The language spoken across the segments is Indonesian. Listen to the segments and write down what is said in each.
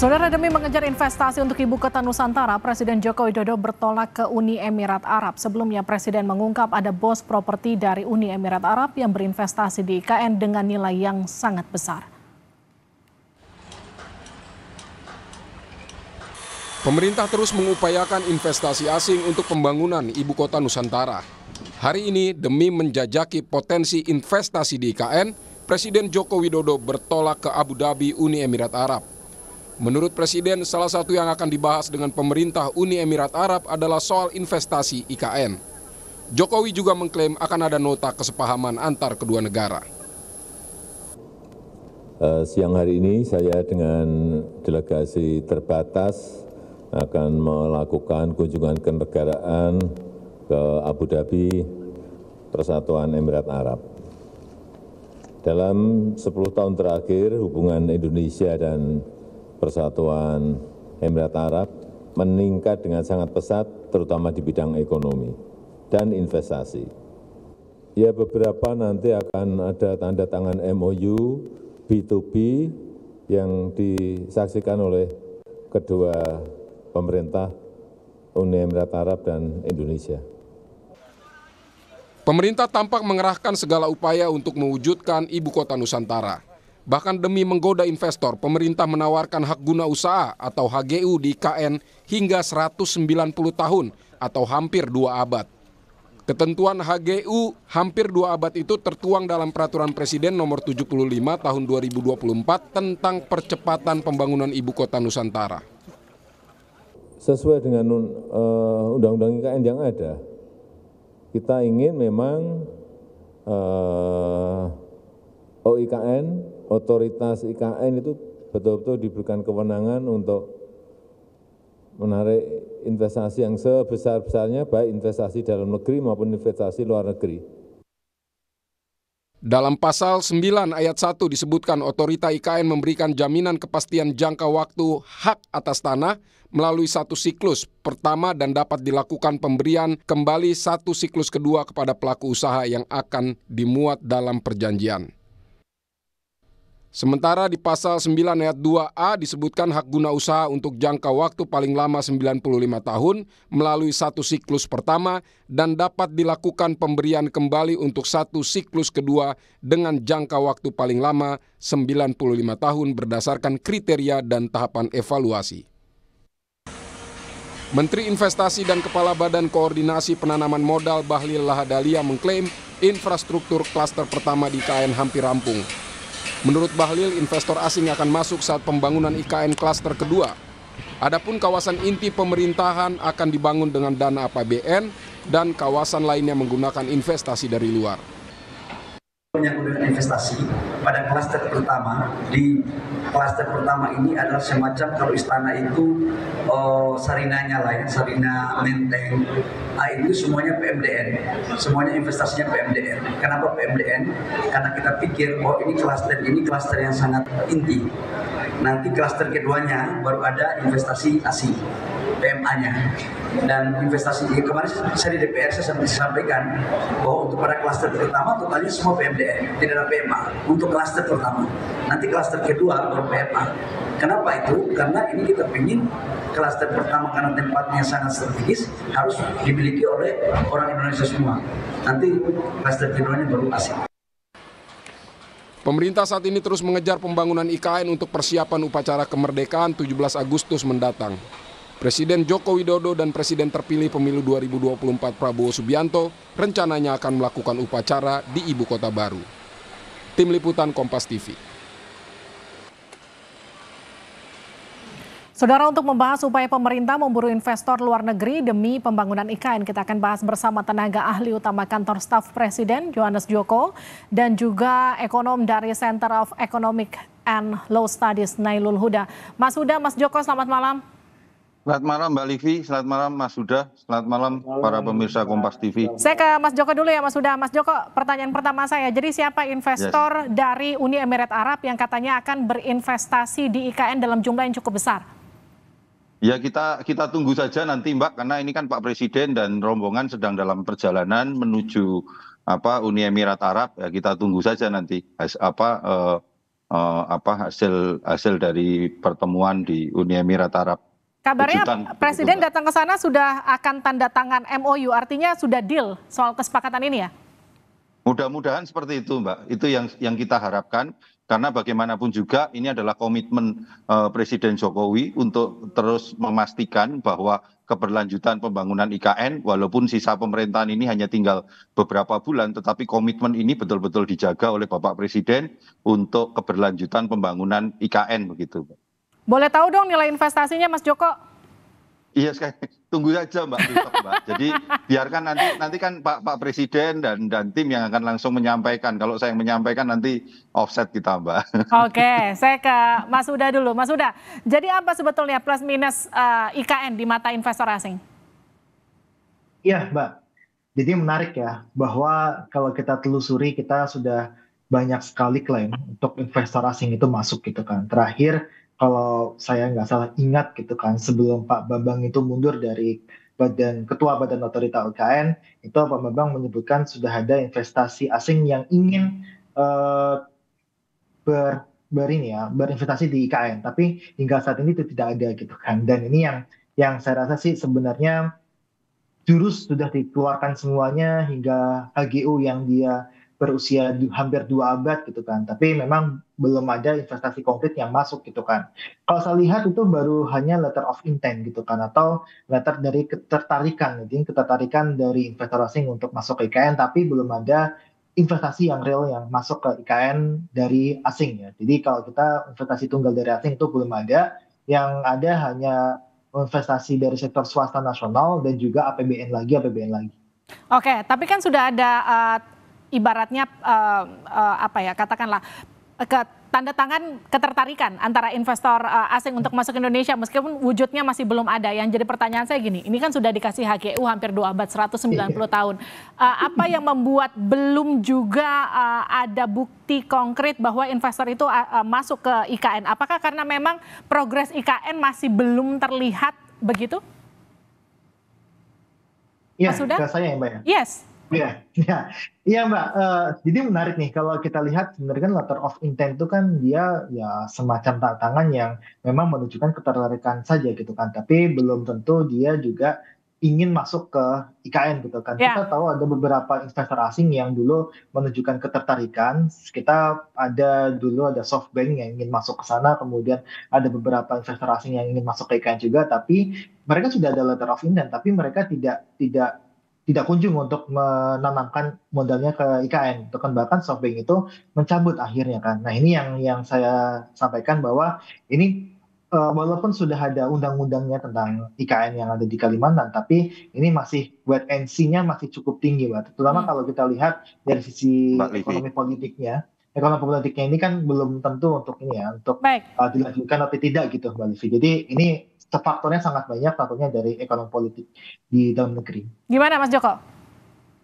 Saudara, demi mengejar investasi untuk ibu kota Nusantara, Presiden Joko Widodo bertolak ke Uni Emirat Arab. Sebelumnya, Presiden mengungkap ada bos properti dari Uni Emirat Arab yang berinvestasi di IKN dengan nilai yang sangat besar. Pemerintah terus mengupayakan investasi asing untuk pembangunan ibu kota Nusantara. Hari ini, demi menjajaki potensi investasi di IKN, Presiden Joko Widodo bertolak ke Abu Dhabi, Uni Emirat Arab. Menurut Presiden, salah satu yang akan dibahas dengan pemerintah Uni Emirat Arab adalah soal investasi IKN. Jokowi juga mengklaim akan ada nota kesepahaman antar kedua negara. Siang hari ini saya dengan delegasi terbatas akan melakukan kunjungan kenegaraan ke Abu Dhabi, Persatuan Emirat Arab. Dalam 10 tahun terakhir, hubungan Indonesia dan Persatuan Emirat Arab meningkat dengan sangat pesat, terutama di bidang ekonomi dan investasi. Ya, beberapa nanti akan ada tanda tangan MOU B2B yang disaksikan oleh kedua pemerintah Uni Emirat Arab dan Indonesia. Pemerintah tampak mengerahkan segala upaya untuk mewujudkan ibu kota Nusantara. Bahkan demi menggoda investor, pemerintah menawarkan hak guna usaha atau HGU di IKN hingga 190 tahun atau hampir 2 abad. Ketentuan HGU hampir 2 abad itu tertuang dalam Peraturan Presiden Nomor 75 Tahun 2024 tentang percepatan pembangunan ibu kota Nusantara. Sesuai dengan undang-undang IKN yang ada, kita ingin memang OIKN, otoritas IKN itu betul-betul diberikan kewenangan untuk menarik investasi yang sebesar-besarnya, baik investasi dalam negeri maupun investasi luar negeri. Dalam pasal 9 ayat 1 disebutkan otorita IKN memberikan jaminan kepastian jangka waktu hak atas tanah melalui satu siklus pertama dan dapat dilakukan pemberian kembali satu siklus kedua kepada pelaku usaha yang akan dimuat dalam perjanjian. Sementara di pasal 9 ayat 2A disebutkan hak guna usaha untuk jangka waktu paling lama 95 tahun melalui satu siklus pertama dan dapat dilakukan pemberian kembali untuk satu siklus kedua dengan jangka waktu paling lama 95 tahun berdasarkan kriteria dan tahapan evaluasi. Menteri Investasi dan Kepala Badan Koordinasi Penanaman Modal Bahlil Lahadalia mengklaim infrastruktur klaster pertama di IKN hampir rampung. Menurut Bahlil, investor asing akan masuk saat pembangunan IKN klaster kedua. Adapun kawasan inti pemerintahan akan dibangun dengan dana APBN dan kawasan lainnya menggunakan investasi dari luar. Menyangkut investasi pada klaster pertama, di klaster pertama ini adalah semacam kalau istana itu sarinanya lah ya, sarina menteng, itu semuanya PMDN, semuanya investasinya PMDN. Kenapa PMDN? Karena kita pikir bahwa ini klaster yang sangat inti. Nanti klaster keduanya baru ada investasi asing, PMA-nya. Dan investasi kemarin saya di DPR saya sampaikan bahwa untuk pada klaster pertama totalnya semua PMDN, tidak ada PMA untuk klaster pertama. Nanti klaster kedua baru PMA. Kenapa itu? Karena ini kita ingin klaster pertama karena tempatnya sangat strategis harus dimiliki oleh orang Indonesia semua. Nanti klaster keduanya baru asing. Pemerintah saat ini terus mengejar pembangunan IKN untuk persiapan upacara kemerdekaan 17 Agustus mendatang. Presiden Joko Widodo dan Presiden terpilih pemilu 2024 Prabowo Subianto rencananya akan melakukan upacara di ibu kota baru. Tim Liputan Kompas TV. Saudara, untuk membahas upaya pemerintah memburu investor luar negeri demi pembangunan IKN, kita akan bahas bersama tenaga ahli utama kantor staf Presiden, Johannes Joko, dan juga ekonom dari Center of Economic and Law Studies, Nailul Huda. Mas Huda, Mas Joko, selamat malam. Selamat malam Mbak Livi, selamat malam Mas Huda, selamat malam para pemirsa Kompas TV. Saya ke Mas Joko dulu ya Mas Huda. Mas Joko, pertanyaan pertama saya, jadi siapa investor dari Uni Emirat Arab yang katanya akan berinvestasi di IKN dalam jumlah yang cukup besar? Ya kita tunggu saja nanti Mbak, karena ini kan Pak Presiden dan rombongan sedang dalam perjalanan menuju Uni Emirat Arab. Ya kita tunggu saja nanti hasil dari pertemuan di Uni Emirat Arab. Kabarnya Kejutan, Presiden begitu, Mbak. datang ke sana sudah akan tanda tangan MOU, artinya sudah deal soal kesepakatan ini ya? Mudah-mudahan seperti itu, Mbak. Itu yang kita harapkan, karena bagaimanapun juga ini adalah komitmen Presiden Jokowi untuk terus memastikan bahwa keberlanjutan pembangunan IKN, walaupun sisa pemerintahan ini hanya tinggal beberapa bulan, tetapi komitmen ini betul-betul dijaga oleh Bapak Presiden untuk keberlanjutan pembangunan IKN begitu, Mbak. Boleh tahu dong nilai investasinya, Mas Joko? Iya, tunggu saja Mbak besok, Mbak. Jadi biarkan nanti kan Pak Presiden dan tim yang akan langsung menyampaikan. Kalau saya yang menyampaikan nanti offset kita, Mbak. Oke, saya ke Mas Huda dulu. Mas Huda, jadi apa sebetulnya plus minus IKN di mata investor asing? Iya, Mbak. Jadi menarik ya, bahwa kalau kita telusuri kita sudah banyak sekali klaim untuk investor asing itu masuk gitu kan. Terakhir, kalau saya nggak salah ingat gitu kan, sebelum Pak Bambang itu mundur dari Ketua Badan Otorita IKN, itu Pak Bambang menyebutkan sudah ada investasi asing yang ingin eh, berinvestasi di IKN, tapi hingga saat ini itu tidak ada gitu kan. Dan ini yang saya rasa sih sebenarnya jurus sudah dikeluarkan semuanya hingga HGU yang dia berusia hampir 2 abad gitu kan. Tapi memang belum ada investasi konkret yang masuk gitu kan. Kalau saya lihat itu baru hanya letter of intent gitu kan, atau letter dari ketertarikan, jadi ketertarikan dari investor asing untuk masuk ke IKN, tapi belum ada investasi yang real yang masuk ke IKN dari asing ya. Jadi kalau kita investasi tunggal dari asing itu belum ada, yang ada hanya investasi dari sektor swasta nasional dan juga APBN lagi. Oke, tapi kan sudah ada ibaratnya apa ya, katakanlah tanda tangan ketertarikan antara investor asing untuk masuk Indonesia, meskipun wujudnya masih belum ada. Yang jadi pertanyaan saya gini, ini kan sudah dikasih HGU hampir 2 abad, 190 tahun. Apa yang membuat belum juga ada bukti konkret bahwa investor itu masuk ke IKN? Apakah karena memang progres IKN masih belum terlihat begitu? Iya, Mas Huda? ke saya ya Mbak ya? Yes. Iya Mbak. Jadi menarik nih kalau kita lihat sebenarnya kan letter of intent itu kan dia ya semacam tantangan yang memang menunjukkan ketertarikan saja gitu kan, tapi belum tentu dia juga ingin masuk ke IKN gitu kan. Ya. Kita tahu ada beberapa investor asing yang dulu menunjukkan ketertarikan. Kita dulu ada SoftBank yang ingin masuk ke sana, kemudian ada beberapa investor asing yang ingin masuk ke IKN juga, tapi mereka sudah ada letter of intent, tapi mereka tidak kunjung untuk menanamkan modalnya ke IKN. Itu kan bahkan SoftBank itu mencabut akhirnya kan. Nah ini yang saya sampaikan bahwa ini walaupun sudah ada undang-undangnya tentang IKN yang ada di Kalimantan, tapi ini masih wait and see-nya masih cukup tinggi, Mbak. Terutama kalau kita lihat dari sisi ekonomi politiknya. Ekonomi politiknya ini kan belum tentu untuk ini ya, untuk dilanjutkan atau tidak gitu, Mbak Livi. Jadi ini faktornya sangat banyak, tentunya dari ekonomi politik di dalam negeri. Gimana Mas Joko?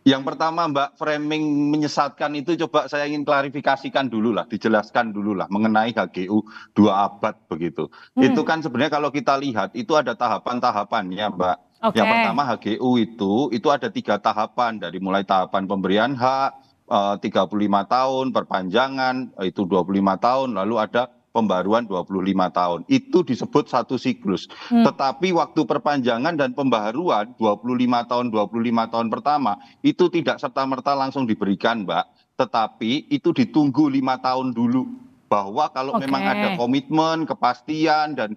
Yang pertama Mbak, framing menyesatkan itu coba saya ingin klarifikasikan dulu lah, dijelaskan dulu lah mengenai HGU 2 abad begitu. Itu kan sebenarnya kalau kita lihat itu ada tahapan-tahapannya Mbak. Yang pertama HGU itu ada 3 tahapan, dari mulai tahapan pemberian hak 35 tahun, perpanjangan itu 25 tahun, lalu ada pembaruan 25 tahun. Itu disebut satu siklus. Tetapi waktu perpanjangan dan pembaharuan 25 tahun pertama itu tidak serta-merta langsung diberikan, Mbak. Tetapi itu ditunggu 5 tahun dulu. Bahwa kalau memang ada komitmen, kepastian dan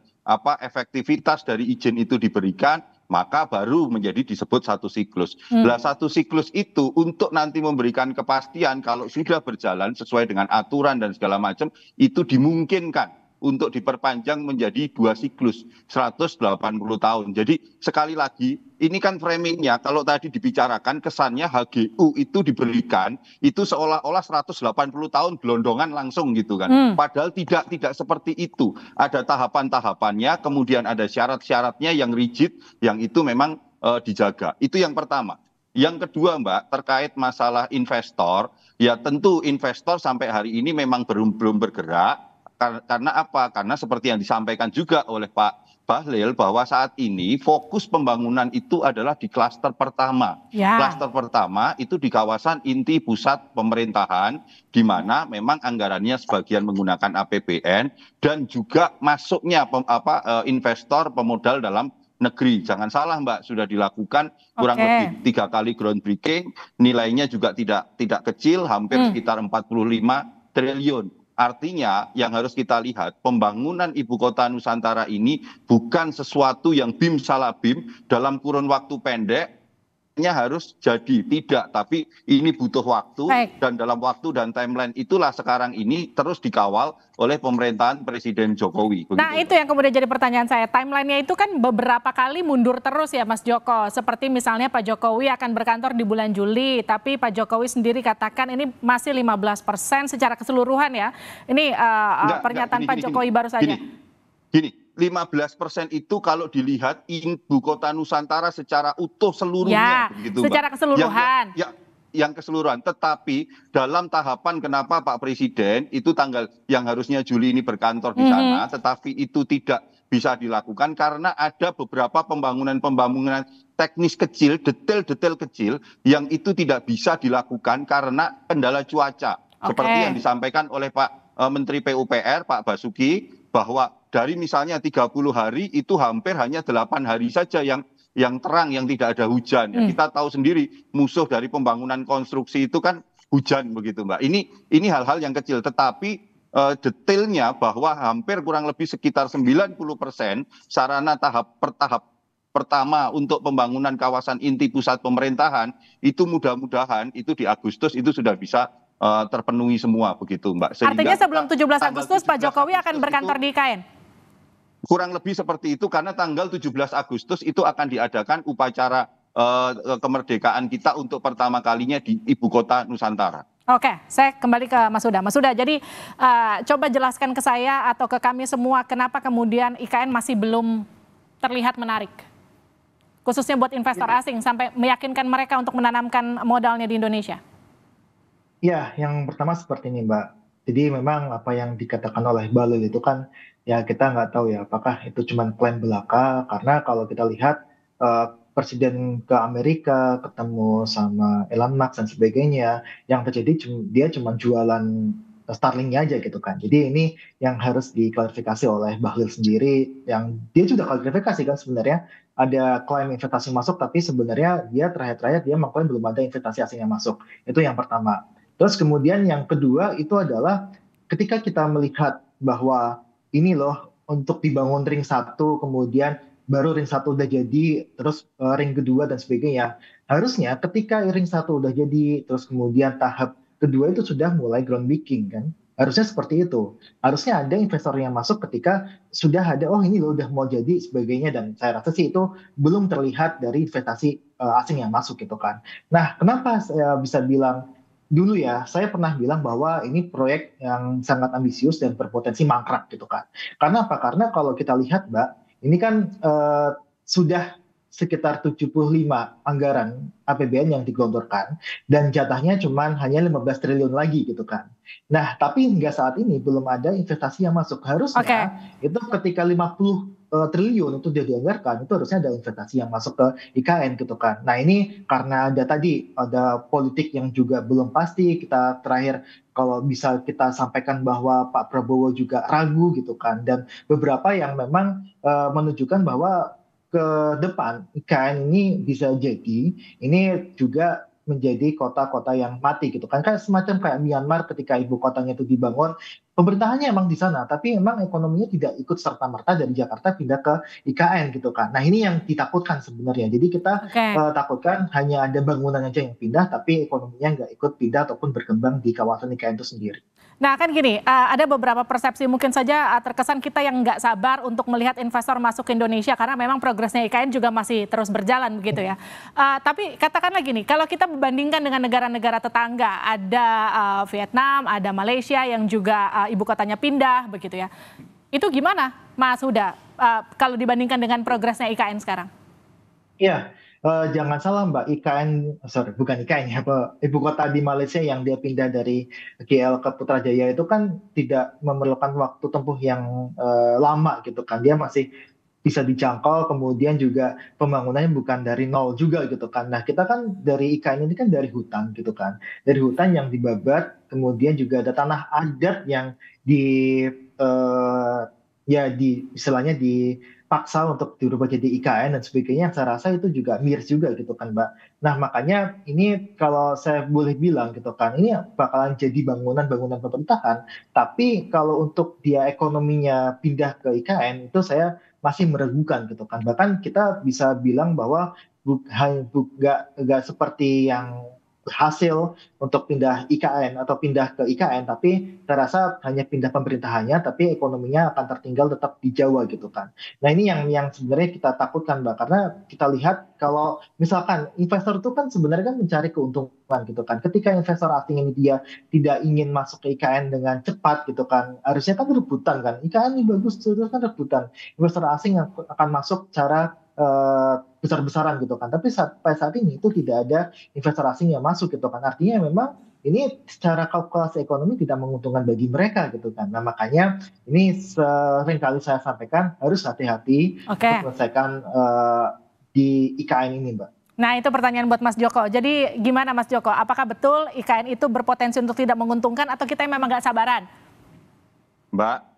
efektivitas dari izin itu diberikan, maka baru menjadi disebut satu siklus. Nah, satu siklus itu untuk nanti memberikan kepastian kalau sudah berjalan sesuai dengan aturan dan segala macam, itu dimungkinkan untuk diperpanjang menjadi 2 siklus 180 tahun. Jadi sekali lagi ini kan framingnya kalau tadi dibicarakan kesannya HGU itu diberikan itu seolah-olah 180 tahun gelondongan langsung gitu kan. Padahal tidak seperti itu. Ada tahapan-tahapannya, kemudian ada syarat-syaratnya yang rigid yang itu memang dijaga. Itu yang pertama. Yang kedua Mbak, terkait masalah investor, ya tentu investor sampai hari ini memang belum bergerak. Karena apa? Karena seperti yang disampaikan juga oleh Pak Bahlil bahwa saat ini fokus pembangunan itu adalah di klaster pertama. Ya. Klaster pertama itu di kawasan inti pusat pemerintahan, di mana memang anggarannya sebagian menggunakan APBN dan juga masuknya investor pemodal dalam negeri. Jangan salah Mbak, sudah dilakukan kurang lebih 3 kali groundbreaking, nilainya juga tidak kecil, hampir sekitar 45 triliun. Artinya yang harus kita lihat, pembangunan ibu kota Nusantara ini bukan sesuatu yang bim salah bim dalam kurun waktu pendek harus jadi, tidak, tapi ini butuh waktu. Dan dalam waktu dan timeline itulah sekarang ini terus dikawal oleh pemerintahan Presiden Jokowi. Nah itu yang kemudian jadi pertanyaan saya, timelinenya itu kan beberapa kali mundur terus ya Mas Joko, seperti misalnya Pak Jokowi akan berkantor di bulan Juli, tapi Pak Jokowi sendiri katakan ini masih 15% secara keseluruhan ya, ini pernyataan Pak Jokowi baru saja. Gini, 15% itu kalau dilihat ibu kota Nusantara secara utuh seluruhnya, begitu, secara Mbak. keseluruhan. Yang keseluruhan, tetapi dalam tahapan kenapa Pak Presiden itu tanggal yang harusnya Juli ini berkantor di sana, tetapi itu tidak bisa dilakukan karena ada beberapa pembangunan teknis kecil, detail-detail kecil yang itu tidak bisa dilakukan karena kendala cuaca. Seperti yang disampaikan oleh Pak Menteri PUPR, Pak Basuki, bahwa dari misalnya 30 hari itu hampir hanya 8 hari saja yang terang, yang tidak ada hujan. Kita tahu sendiri musuh dari pembangunan konstruksi itu kan hujan, begitu Mbak. Ini hal-hal yang kecil, tetapi detailnya bahwa hampir kurang lebih sekitar 90% sarana tahap pertama untuk pembangunan kawasan inti pusat pemerintahan itu mudah-mudahan itu di Agustus itu sudah bisa terpenuhi semua, begitu Mbak. Sehingga artinya sebelum 17 Agustus Pak Jokowi akan berkantor di IKN? Kurang lebih seperti itu, karena tanggal 17 Agustus itu akan diadakan upacara kemerdekaan kita untuk pertama kalinya di ibu kota Nusantara. Oke, saya kembali ke Mas Huda. Mas Huda, jadi coba jelaskan ke saya atau ke kami semua kenapa kemudian IKN masih belum terlihat menarik, khususnya buat investor asing sampai meyakinkan mereka untuk menanamkan modalnya di Indonesia. Ya, yang pertama seperti ini Mbak. Jadi memang apa yang dikatakan oleh Bahlil itu kan ya kita nggak tahu ya apakah itu cuma klaim belaka, karena kalau kita lihat Presiden ke Amerika ketemu sama Elon Musk dan sebagainya, yang terjadi dia cuma jualan Starlink-nya aja gitu kan. Jadi ini yang harus diklarifikasi oleh Bahlil sendiri, yang dia sudah klarifikasi kan sebenarnya ada klaim investasi masuk, tapi sebenarnya dia terakhir dia mengklaim belum ada investasi asing yang masuk. Itu yang pertama. Terus kemudian yang kedua itu adalah ketika kita melihat bahwa ini loh untuk dibangun ring 1, kemudian baru ring 1 udah jadi, terus ring kedua dan sebagainya. Harusnya ketika ring 1 udah jadi, terus kemudian tahap kedua itu sudah mulai groundbreaking kan. Harusnya seperti itu. Harusnya ada investor yang masuk ketika sudah ada, oh ini loh udah mau jadi sebagainya, dan saya rasa sih itu belum terlihat dari investasi asing yang masuk gitu kan. Nah, kenapa saya bisa bilang dulu ya, saya pernah bilang bahwa ini proyek yang sangat ambisius dan berpotensi mangkrak gitu kan. Karena apa? Karena kalau kita lihat Mbak, ini kan sudah sekitar 75 anggaran APBN yang digelontorkan, dan jatahnya hanya 15 triliun lagi gitu kan. Nah, tapi hingga saat ini belum ada investasi yang masuk. Harusnya itu ketika 50 triliun itu sudah dianggarkan, itu harusnya ada investasi yang masuk ke IKN gitu kan. Nah ini karena ada politik yang juga belum pasti, kita terakhir kalau bisa kita sampaikan bahwa Pak Prabowo juga ragu gitu kan, dan beberapa yang memang menunjukkan bahwa ke depan IKN ini bisa jadi ini juga menjadi kota-kota yang mati gitu kan, kayak semacam kayak Myanmar ketika ibu kotanya itu dibangun, pemerintahannya emang di sana, tapi emang ekonominya tidak ikut serta-merta dari Jakarta pindah ke IKN gitu kan. Nah ini yang ditakutkan sebenarnya. Jadi kita takutkan hanya ada bangunan aja yang pindah, tapi ekonominya nggak ikut pindah ataupun berkembang di kawasan IKN itu sendiri. Nah kan gini, ada beberapa persepsi mungkin saja terkesan kita yang nggak sabar untuk melihat investor masuk ke Indonesia karena memang progresnya IKN juga masih terus berjalan begitu ya. Tapi katakanlah gini, kalau kita membandingkan dengan negara-negara tetangga, ada Vietnam, ada Malaysia yang juga ibu kotanya pindah begitu ya. Itu gimana Mas Huda kalau dibandingkan dengan progresnya IKN sekarang? Iya, Jangan salah Mbak, bukan IKN ya, ibu kota di Malaysia yang dia pindah dari KL ke Putrajaya itu kan tidak memerlukan waktu tempuh yang lama gitu kan. Dia masih bisa dijangkau, kemudian juga pembangunannya bukan dari nol juga gitu kan. Nah, kita kan dari IKN ini kan dari hutan gitu kan. Dari hutan yang dibabat, kemudian juga ada tanah adat yang di eh, ya di istilahnya dipaksa untuk dirubah jadi IKN dan sebagainya. Saya rasa itu juga miris juga gitu kan, Mbak. Nah, makanya ini kalau saya boleh bilang gitu kan, ini bakalan jadi bangunan-bangunan pemerintahan. Tapi kalau untuk dia ekonominya pindah ke IKN, itu saya masih meragukan gitu kan. Bahkan kita bisa bilang bahwa nggak seperti yang berhasil untuk pindah IKN atau pindah ke IKN, tapi saya rasa hanya pindah pemerintahannya, tapi ekonominya akan tertinggal tetap di Jawa gitu kan. Nah ini yang sebenarnya kita takutkan Mbak, karena kita lihat kalau misalkan investor itu kan sebenarnya kan mencari keuntungan gitu kan. Ketika investor asing ini dia tidak ingin masuk ke IKN dengan cepat gitu kan, harusnya kan rebutan kan. IKN ini bagus, terus kan rebutan. Investor asing yang akan masuk cara besar-besaran gitu kan. Tapi pada saat ini itu tidak ada investor asing yang masuk gitu kan. Artinya memang ini secara kalkulasi ekonomi tidak menguntungkan bagi mereka gitu kan. Nah makanya ini sering kali saya sampaikan harus hati-hati untuk menyelesaikan di IKN ini Mbak. Nah itu pertanyaan buat Mas Joko. Jadi gimana Mas Joko? Apakah betul IKN itu berpotensi untuk tidak menguntungkan atau kita memang nggak sabaran? Mbak,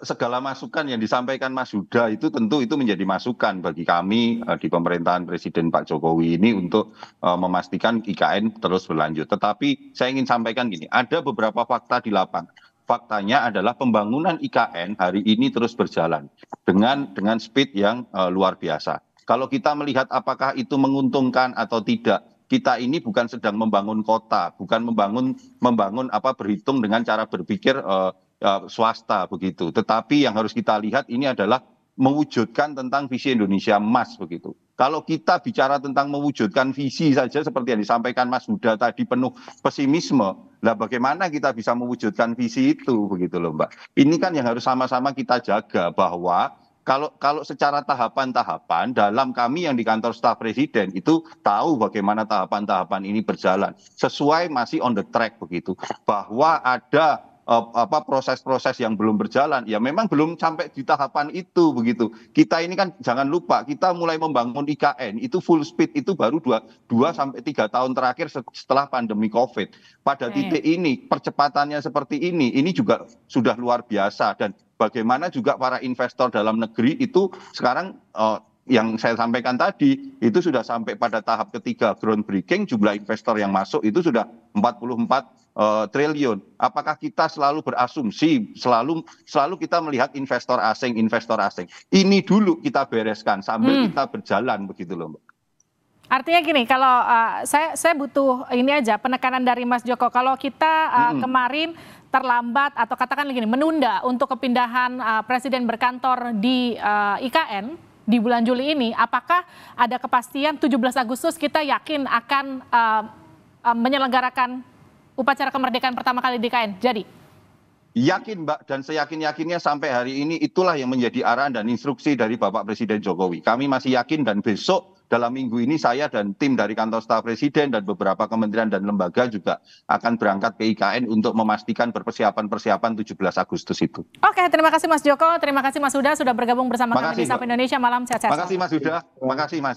segala masukan yang disampaikan Mas Huda itu tentu itu menjadi masukan bagi kami di pemerintahan Presiden Pak Jokowi ini untuk memastikan IKN terus berlanjut. Tetapi saya ingin sampaikan gini, ada beberapa fakta di lapangan. Faktanya adalah pembangunan IKN hari ini terus berjalan dengan speed yang luar biasa. Kalau kita melihat apakah itu menguntungkan atau tidak, kita ini bukan sedang membangun kota, bukan membangun berhitung dengan cara berpikir swasta begitu. Tetapi yang harus kita lihat ini adalah mewujudkan tentang visi Indonesia Emas begitu. Kalau kita bicara tentang mewujudkan visi saja seperti yang disampaikan Mas Huda tadi penuh pesimisme, lah bagaimana kita bisa mewujudkan visi itu begitu loh Mbak. Ini kan yang harus sama-sama kita jaga bahwa kalau secara tahapan-tahapan dalam kami yang di kantor staf presiden itu tahu bagaimana tahapan-tahapan ini berjalan sesuai masih on the track begitu, bahwa ada proses-proses yang belum berjalan, ya memang belum sampai di tahapan itu begitu. Kita ini kan jangan lupa, kita mulai membangun IKN itu full speed itu baru 2 sampai 3 tahun terakhir setelah pandemi COVID. Pada titik ini percepatannya seperti ini juga sudah luar biasa. Dan bagaimana juga para investor dalam negeri itu sekarang yang saya sampaikan tadi itu sudah sampai pada tahap ketiga groundbreaking, jumlah investor yang masuk itu sudah 44 triliun. Apakah kita selalu berasumsi selalu kita melihat investor asing? Ini dulu kita bereskan sambil kita berjalan begitu loh Mbak. Artinya gini, kalau saya butuh ini aja penekanan dari Mas Joko. Kalau kita kemarin terlambat atau katakan gini menunda untuk kepindahan presiden berkantor di IKN di bulan Juli ini, apakah ada kepastian 17 Agustus kita yakin akan menyelenggarakan upacara kemerdekaan pertama kali di IKN? Jadi yakin Mbak, dan seyakin-yakinnya sampai hari ini itulah yang menjadi arahan dan instruksi dari Bapak Presiden Jokowi. Kami masih yakin dan besok dalam minggu ini saya dan tim dari kantor staf presiden dan beberapa kementerian dan lembaga juga akan berangkat ke IKN untuk memastikan persiapan 17 Agustus itu. Oke, terima kasih Mas Joko, terima kasih Mas Huda sudah bergabung bersama kami di Sapa Indonesia Malam. Sehat-sehat. Terima kasih Mas Huda, terima kasih Mas.